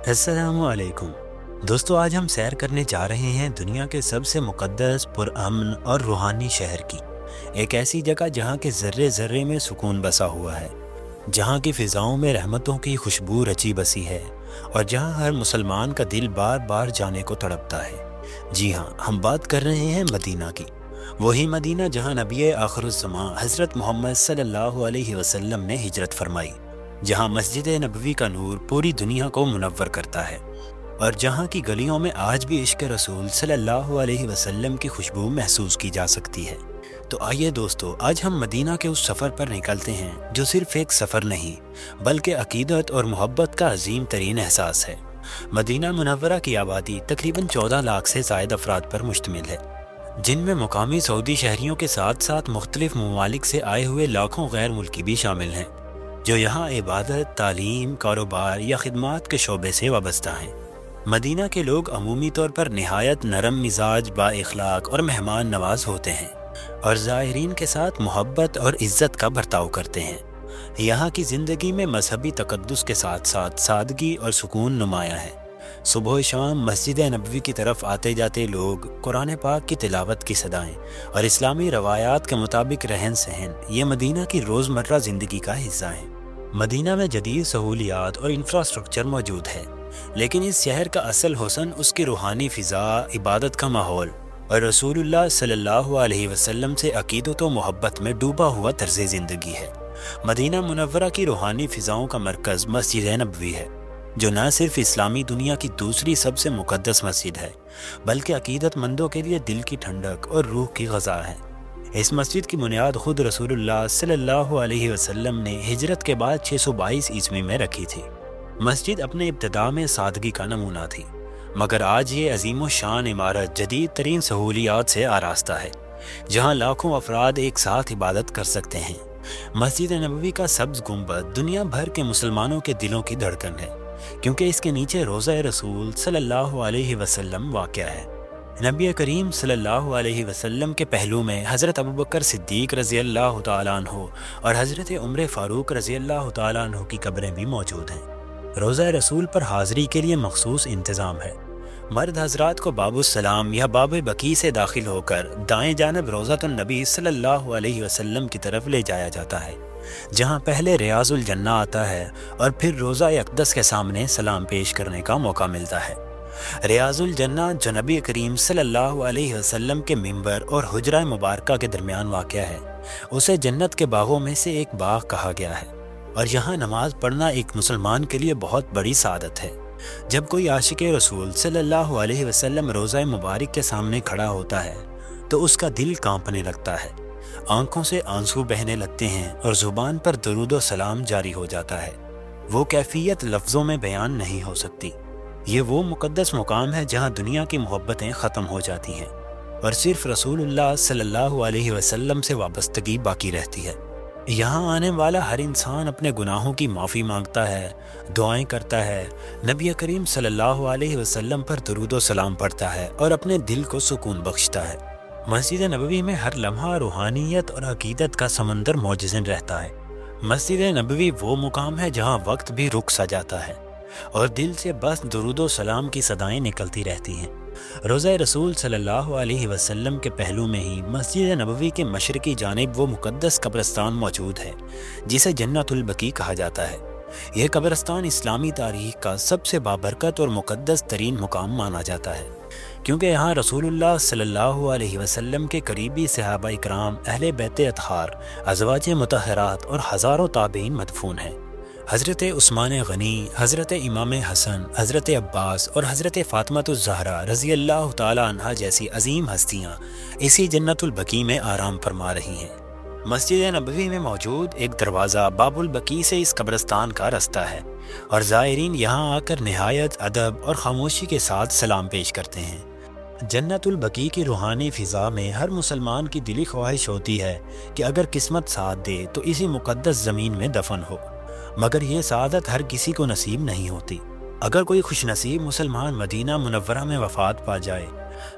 السلام علیکم دوستو، آج ہم سیر کرنے جا رہے ہیں دنیا کے سب سے مقدس، پرامن اور روحانی شہر کی، ایک ایسی جگہ جہاں کے ذرے ذرے میں سکون بسا ہوا ہے، جہاں کی فضاؤں میں رحمتوں کی خوشبو رچی بسی ہے، اور جہاں ہر مسلمان کا دل بار بار جانے کو تڑپتا ہے۔ جی ہاں، ہم بات کر رہے ہیں مدینہ کی، وہی مدینہ جہاں نبی آخر الزماں حضرت محمد صلی اللہ علیہ وسلم نے ہجرت فرمائی، جہاں مسجد نبوی کا نور پوری دنیا کو منور کرتا ہے، اور جہاں کی گلیوں میں آج بھی عشق رسول صلی اللہ علیہ وسلم کی خوشبو محسوس کی جا سکتی ہے۔ تو آئیے دوستو، آج ہم مدینہ کے اس سفر پر نکلتے ہیں جو صرف ایک سفر نہیں بلکہ عقیدت اور محبت کا عظیم ترین احساس ہے۔ مدینہ منورہ کی آبادی تقریباً 14 لاکھ سے زائد افراد پر مشتمل ہے، جن میں مقامی سعودی شہریوں کے ساتھ ساتھ مختلف ممالک سے آئے ہوئے لاکھوں غیر ملکی بھی شامل ہیں، جو یہاں عبادت، تعلیم، کاروبار یا خدمات کے شعبے سے وابستہ ہیں۔ مدینہ کے لوگ عمومی طور پر نہایت نرم مزاج، با اخلاق اور مہمان نواز ہوتے ہیں، اور زائرین کے ساتھ محبت اور عزت کا برتاؤ کرتے ہیں۔ یہاں کی زندگی میں مذہبی تقدس کے ساتھ ساتھ سادگی اور سکون نمایاں ہے۔ صبح و شام مسجد نبوی کی طرف آتے جاتے لوگ، قرآن پاک کی تلاوت کی صدائیں اور اسلامی روایات کے مطابق رہن سہن، یہ مدینہ کی روزمرہ زندگی کا حصہ ہیں۔ مدینہ میں جدید سہولیات اور انفراسٹرکچر موجود ہے، لیکن اس شہر کا اصل حسن اس کی روحانی فضا، عبادت کا ماحول اور رسول اللہ صلی اللہ علیہ وسلم سے عقیدت و محبت میں ڈوبا ہوا طرز زندگی ہے۔ مدینہ منورہ کی روحانی فضاؤں کا مرکز مسجد نبوی ہے، جو نہ صرف اسلامی دنیا کی دوسری سب سے مقدس مسجد ہے بلکہ عقیدت مندوں کے لیے دل کی ٹھنڈک اور روح کی غذا ہے۔ اس مسجد کی بنیاد خود رسول اللہ صلی اللہ علیہ وسلم نے ہجرت کے بعد 622 عیسوی میں رکھی تھی۔ مسجد اپنے ابتداء میں سادگی کا نمونہ تھی، مگر آج یہ عظیم و شان عمارت جدید ترین سہولیات سے آراستہ ہے، جہاں لاکھوں افراد ایک ساتھ عبادت کر سکتے ہیں۔ مسجد نبوی کا سبز گنبد دنیا بھر کے مسلمانوں کے دلوں کی دھڑکن ہے، کیونکہ اس کے نیچے روضہ رسول صلی اللہ علیہ وسلم واقع ہے۔ نبی کریم صلی اللہ علیہ وسلم کے پہلو میں حضرت ابوبکر صدیق رضی اللہ تعالیٰ عنہ اور حضرت عمر فاروق رضی اللہ تعالیٰ عنہ کی قبریں بھی موجود ہیں۔ روضہ رسول پر حاضری کے لیے مخصوص انتظام ہے۔ مرد حضرات کو باب السلام یا باب بقیع سے داخل ہو کر دائیں جانب روضۃ النبی صلی اللہ علیہ وسلم کی طرف لے جایا جاتا ہے، جہاں پہلے ریاض الجنہ آتا ہے اور پھر روضہ اقدس کے سامنے سلام پیش کرنے کا موقع ملتا ہے۔ ریاض الجنہ، جو نبی کریم صلی اللہ علیہ وسلم کے منبر اور حجرہ مبارکہ کے درمیان واقع ہے، اسے جنت کے باغوں میں سے ایک باغ کہا گیا ہے، اور یہاں نماز پڑھنا ایک مسلمان کے لیے بہت بڑی سعادت ہے۔ جب کوئی عاشق رسول صلی اللہ علیہ وسلم روضہ مبارک کے سامنے کھڑا ہوتا ہے تو اس کا دل کانپنے لگتا ہے، آنکھوں سے آنسو بہنے لگتے ہیں اور زبان پر درود و سلام جاری ہو جاتا ہے۔ وہ کیفیت لفظوں میں بیان نہیں ہو سکتی۔ یہ وہ مقدس مقام ہے جہاں دنیا کی محبتیں ختم ہو جاتی ہیں اور صرف رسول اللہ صلی اللہ علیہ وسلم سے وابستگی باقی رہتی ہے۔ یہاں آنے والا ہر انسان اپنے گناہوں کی معافی مانگتا ہے، دعائیں کرتا ہے، نبی کریم صلی اللہ علیہ وسلم پر درود و سلام پڑھتا ہے اور اپنے دل کو سکون بخشتا ہے۔ مسجد نبوی میں ہر لمحہ روحانیت اور عقیدت کا سمندر موجزن رہتا ہے۔ مسجد نبوی وہ مقام ہے جہاں وقت بھی رک سا جاتا ہے اور دل سے بس درود و سلام کی صدائیں نکلتی رہتی ہیں۔ روضہ رسول صلی اللہ علیہ وسلم کے پہلو میں ہی مسجد نبوی کے مشرقی جانب وہ مقدس قبرستان موجود ہے جسے جنت البقیع کہا جاتا ہے۔ یہ قبرستان اسلامی تاریخ کا سب سے بابرکت اور مقدس ترین مقام مانا جاتا ہے، کیونکہ یہاں رسول اللہ صلی اللہ علیہ وسلم کے قریبی صحابہ اکرام، اہل بیت اطہار، ازواج مطہرات اور ہزاروں تابعین مدفون ہیں۔ حضرت عثمان غنی، حضرت امام حسن، حضرت عباس اور حضرت فاطمہ الزہرا رضی اللہ تعالی عنہا جیسی عظیم ہستیاں اسی جنت البقیع میں آرام فرما رہی ہیں۔ مسجد نبوی میں موجود ایک دروازہ باب البقیع سے اس قبرستان کا رستہ ہے، اور زائرین یہاں آ کر نہایت ادب اور خاموشی کے ساتھ سلام پیش کرتے ہیں۔ جنت البقیع کی روحانی فضا میں ہر مسلمان کی دلی خواہش ہوتی ہے کہ اگر قسمت ساتھ دے تو اسی مقدس زمین میں دفن ہو، مگر یہ سعادت ہر کسی کو نصیب نہیں ہوتی۔ اگر کوئی خوش نصیب مسلمان مدینہ منورہ میں وفات پا جائے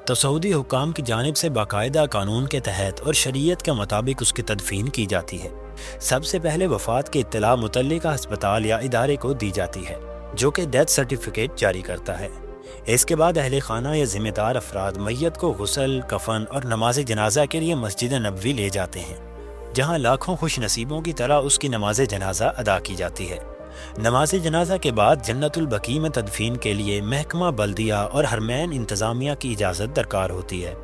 تو سعودی حکام کی جانب سے باقاعدہ قانون کے تحت اور شریعت کے مطابق اس کی تدفین کی جاتی ہے۔ سب سے پہلے وفات کی اطلاع متعلقہ ہسپتال یا ادارے کو دی جاتی ہے، جو کہ ڈیتھ سرٹیفکیٹ جاری کرتا ہے۔ اس کے بعد اہل خانہ یا ذمہ دار افراد میت کو غسل، کفن اور نماز جنازہ کے لیے مسجد نبوی لے جاتے ہیں، جہاں لاکھوں خوش نصیبوں کی طرح اس کی نماز جنازہ ادا کی جاتی ہے۔ نماز جنازہ کے بعد جنت البقیع میں تدفین کے لیے محکمہ بلدیہ اور حرمین انتظامیہ کی اجازت درکار ہوتی ہے۔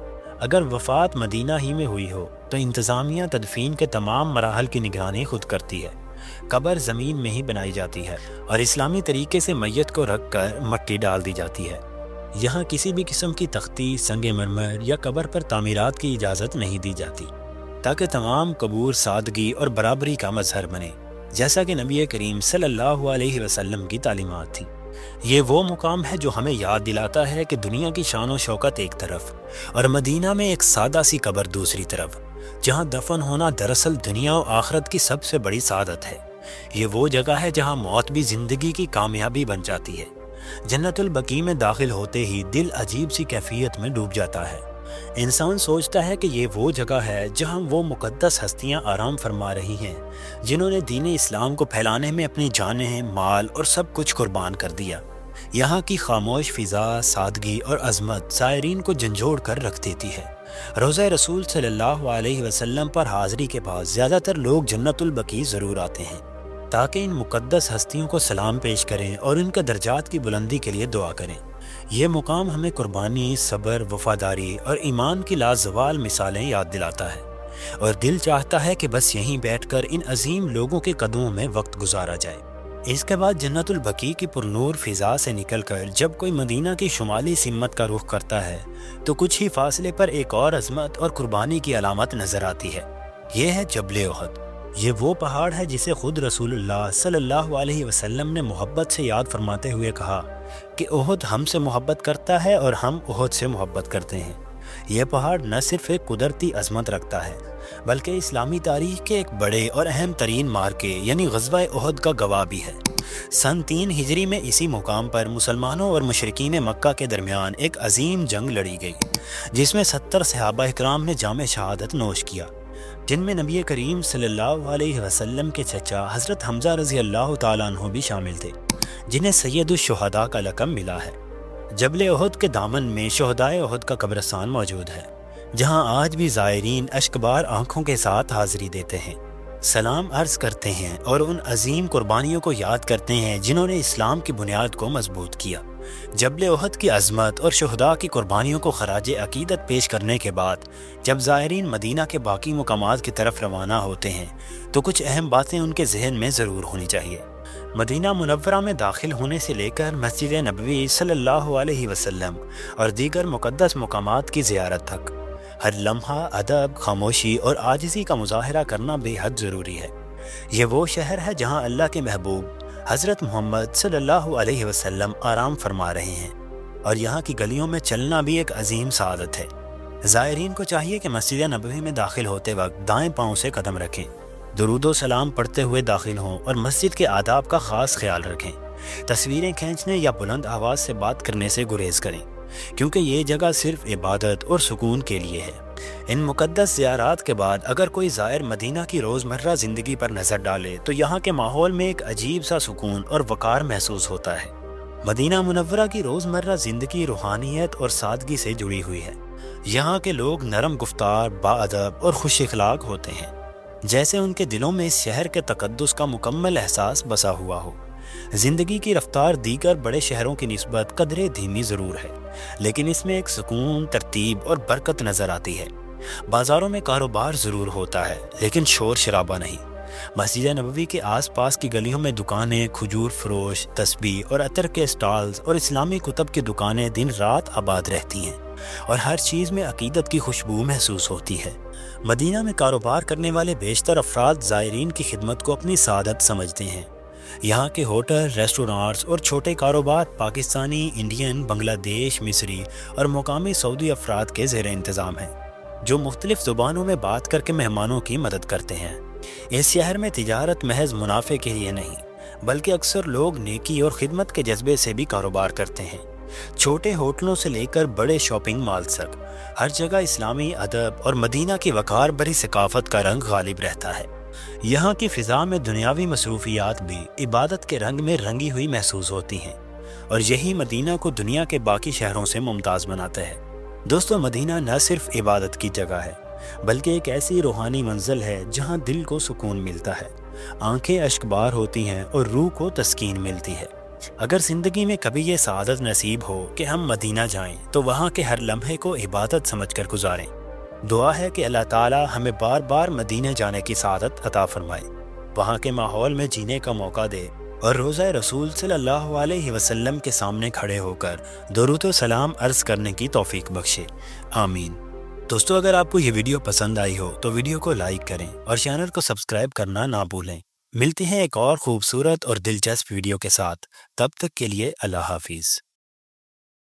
اگر وفات مدینہ ہی میں ہوئی ہو تو انتظامیہ تدفین کے تمام مراحل کی نگرانی خود کرتی ہے۔ قبر زمین میں ہی بنائی جاتی ہے اور اسلامی طریقے سے میت کو رکھ کر مٹی ڈال دی جاتی ہے۔ یہاں کسی بھی قسم کی تختی، سنگ مرمر یا قبر پر تعمیرات کی اجازت نہیں دی جاتی، تاکہ تمام قبور سادگی اور برابری کا مظہر بنے، جیسا کہ نبی کریم صلی اللہ علیہ وسلم کی تعلیمات تھیں۔ یہ وہ مقام ہے جو ہمیں یاد دلاتا ہے کہ دنیا کی شان و شوکت ایک طرف اور مدینہ میں ایک سادہ سی قبر دوسری طرف، جہاں دفن ہونا دراصل دنیا و آخرت کی سب سے بڑی سعادت ہے۔ یہ وہ جگہ ہے جہاں موت بھی زندگی کی کامیابی بن جاتی ہے۔ جنت البقیع میں داخل ہوتے ہی دل عجیب سی کیفیت میں ڈوب جاتا ہے۔ انسان سوچتا ہے کہ یہ وہ جگہ ہے جہاں وہ مقدس ہستیاں آرام فرما رہی ہیں، جنہوں نے دین اسلام کو پھیلانے میں اپنی جانیں، مال اور سب کچھ قربان کر دیا۔ یہاں کی خاموش فضا، سادگی اور عظمت زائرین کو جھنجھوڑ کر رکھ دیتی ہے۔ روضہ رسول صلی اللہ علیہ وسلم پر حاضری کے بعد زیادہ تر لوگ جنت البقیع ضرور آتے ہیں، تاکہ ان مقدس ہستیوں کو سلام پیش کریں اور ان کے درجات کی بلندی کے لیے دعا کریں۔ یہ مقام ہمیں قربانی، صبر، وفاداری اور ایمان کی لازوال مثالیں یاد دلاتا ہے، اور دل چاہتا ہے کہ بس یہیں بیٹھ کر ان عظیم لوگوں کے قدموں میں وقت گزارا جائے۔ اس کے بعد جنت البقیع کی پرنور فضا سے نکل کر جب کوئی مدینہ کی شمالی سمت کا رخ کرتا ہے تو کچھ ہی فاصلے پر ایک اور عظمت اور قربانی کی علامت نظر آتی ہے۔ یہ ہے جبل احد۔ یہ وہ پہاڑ ہے جسے خود رسول اللہ صلی اللہ علیہ وسلم نے محبت سے یاد فرماتے ہوئے کہا کہ احد ہم سے محبت کرتا ہے اور ہم احد سے محبت کرتے ہیں۔ یہ پہاڑ نہ صرف ایک قدرتی عظمت رکھتا ہے بلکہ اسلامی تاریخ کے ایک بڑے اور اہم ترین معرکے یعنی غزوہ احد کا گواہ بھی ہے۔ سن 3 ہجری میں اسی مقام پر مسلمانوں اور مشرکین مکہ کے درمیان ایک عظیم جنگ لڑی گئی، جس میں 70 صحابہ اکرام نے جام شہادت نوش کیا، جن میں نبی کریم صلی اللہ علیہ وسلم کے چچا حضرت حمزہ رضی اللہ تعالیٰ عنہ بھی شامل تھے، جنہیں سید الشہداء کا لقب ملا ہے۔ جبل احد کے دامن میں شہدائے احد کا قبرستان موجود ہے، جہاں آج بھی زائرین اشکبار آنکھوں کے ساتھ حاضری دیتے ہیں، سلام عرض کرتے ہیں اور ان عظیم قربانیوں کو یاد کرتے ہیں جنہوں نے اسلام کی بنیاد کو مضبوط کیا۔ جبل احد کی عظمت اور شہداء کی قربانیوں کو خراج عقیدت پیش کرنے کے بعد جب زائرین مدینہ کے باقی مقامات کی طرف روانہ ہوتے ہیں تو کچھ اہم باتیں ان کے ذہن میں ضرور ہونی چاہیے۔ مدینہ منورہ میں داخل ہونے سے لے کر مسجد نبوی صلی اللہ علیہ وسلم اور دیگر مقدس مقامات کی زیارت تک ہر لمحہ ادب، خاموشی اور عاجزی کا مظاہرہ کرنا بے حد ضروری ہے۔ یہ وہ شہر ہے جہاں اللہ کے محبوب حضرت محمد صلی اللہ علیہ وسلم آرام فرما رہے ہیں، اور یہاں کی گلیوں میں چلنا بھی ایک عظیم سعادت ہے۔ زائرین کو چاہیے کہ مسجد نبوی میں داخل ہوتے وقت دائیں پاؤں سے قدم رکھیں، درود و سلام پڑھتے ہوئے داخل ہوں اور مسجد کے آداب کا خاص خیال رکھیں۔ تصویریں کھینچنے یا بلند آواز سے بات کرنے سے گریز کریں، کیونکہ یہ جگہ صرف عبادت اور سکون کے لیے ہے۔ ان مقدس زیارات کے بعد اگر کوئی زائر مدینہ کی روزمرہ زندگی پر نظر ڈالے تو یہاں کے ماحول میں ایک عجیب سا سکون اور وقار محسوس ہوتا ہے۔ مدینہ منورہ کی روزمرہ زندگی روحانیت اور سادگی سے جڑی ہوئی ہے۔ یہاں کے لوگ نرم گفتار، باادب اور خوش اخلاق ہوتے ہیں، جیسے ان کے دلوں میں اس شہر کے تقدس کا مکمل احساس بسا ہوا ہو۔ زندگی کی رفتار دیگر بڑے شہروں کی نسبت قدرے دھیمی ضرور ہے، لیکن اس میں ایک سکون، ترتیب اور برکت نظر آتی ہے۔ بازاروں میں کاروبار ضرور ہوتا ہے، لیکن شور شرابہ نہیں۔ مسجد نبوی کے آس پاس کی گلیوں میں دکانیں، کھجور فروش، تسبیح اور عطر کے اسٹالز اور اسلامی کتب کی دکانیں دن رات آباد رہتی ہیں، اور ہر چیز میں عقیدت کی خوشبو محسوس ہوتی ہے۔ مدینہ میں کاروبار کرنے والے بیشتر افراد زائرین کی خدمت کو اپنی سعادت سمجھتے ہیں۔ یہاں کے ہوٹل، ریسٹورانٹس اور چھوٹے کاروبار پاکستانی، انڈین، بنگلہ دیش، مصری اور مقامی سعودی افراد کے زیر انتظام ہیں، جو مختلف زبانوں میں بات کر کے مہمانوں کی مدد کرتے ہیں۔ اس شہر میں تجارت محض منافع کے لیے نہیں، بلکہ اکثر لوگ نیکی اور خدمت کے جذبے سے بھی کاروبار کرتے ہیں۔ چھوٹے ہوٹلوں سے لے کر بڑے شاپنگ مالز تک ہر جگہ اسلامی ادب اور مدینہ کی وقار بھری ثقافت کا رنگ غالب رہتا ہے۔ یہاں کی فضا میں دنیاوی مصروفیات بھی عبادت کے رنگ میں رنگی ہوئی محسوس ہوتی ہیں، اور یہی مدینہ کو دنیا کے باقی شہروں سے ممتاز بناتا ہے۔ دوستو، مدینہ نہ صرف عبادت کی جگہ ہے بلکہ ایک ایسی روحانی منزل ہے جہاں دل کو سکون ملتا ہے، آنکھیں اشک بار ہوتی ہیں اور روح کو تسکین ملتی ہے۔ اگر زندگی میں کبھی یہ سعادت نصیب ہو کہ ہم مدینہ جائیں تو وہاں کے ہر لمحے کو عبادت سمجھ کر گزاریں۔ دعا ہے کہ اللہ تعالی ہمیں بار بار مدینہ جانے کی سعادت عطا فرمائے، وہاں کے ماحول میں جینے کا موقع دے اور روضہ رسول صلی اللہ علیہ وسلم کے سامنے کھڑے ہو کر درود و سلام عرض کرنے کی توفیق بخشے، آمین۔ دوستو، اگر آپ کو یہ ویڈیو پسند آئی ہو تو ویڈیو کو لائک کریں اور چینل کو سبسکرائب کرنا نہ بھولیں۔ ملتے ہیں ایک اور خوبصورت اور دلچسپ ویڈیو کے ساتھ، تب تک کے لیے اللہ حافظ۔